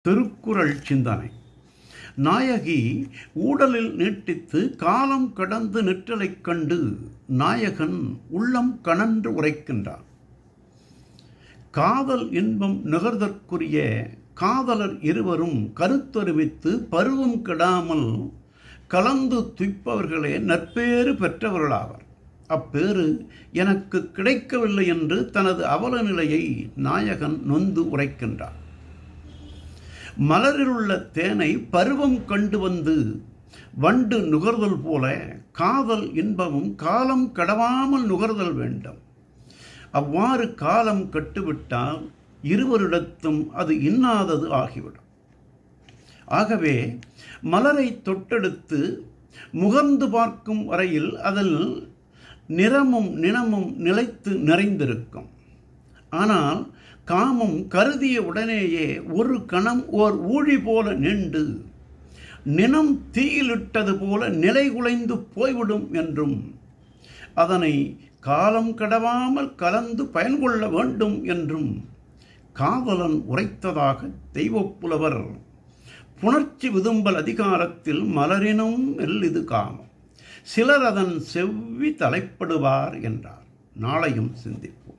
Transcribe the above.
திருக்குறள் சிந்தனை. நாயகி ஊடலில் நீட்டித்து காலம் கடந்து நிற்றலைக் கண்டு நாயகன் உள்ளம் கனன்று உரைக்கின்றான். காதல் இன்பம் நுகர்தற்குரிய காதலர் இருவரும் கருத்தொருமித்து பருவம் கெடாமல் கலந்து துய்ப்பவர்களே நற்பேறு பெற்றவர்களாவர். அப்பேறு எனக்கு கிடைக்கவில்லை என்று தனது அவல நிலையை நாயகன் நொந்து உரைக்கின்றார். மலரிலுள்ள தேனை பருவம் கண்டு வந்து வண்டு நுகர்தல் போல காதல் இன்பமும் காலம் கடவாமல் நுகர்தல் வேண்டும். அவ்வாறு காலம் கட்டுவிட்டால் இருவரிடத்தும் அது இன்னாதது ஆகிவிடும். ஆகவே மலரை தொட்டெடுத்து முகர்ந்து பார்க்கும் வரையில் அதில் நிறமும் நினமும் நிலைத்து நிறைந்திருக்கும். ஆனால் காமம் கருதிய உடனேயே ஒரு கணம் ஓர் ஊழி போல நீண்டு நினம் தீயிலிட்டது போல நிலை குலைந்து போய்விடும் என்றும் அதனை காலம் கடவாமல் கலந்து பயன்கொள்ள வேண்டும் என்றும் காவலன் உரைத்ததாக தெய்வப்புலவர் புணர்ச்சி விதும்பல் அதிகாரத்தில் மலரினும் மெல்லிது காமம் சிலர் அதன் செவ்வி தலைப்படுவார் என்றார். நாளையும் சிந்திப்போம்.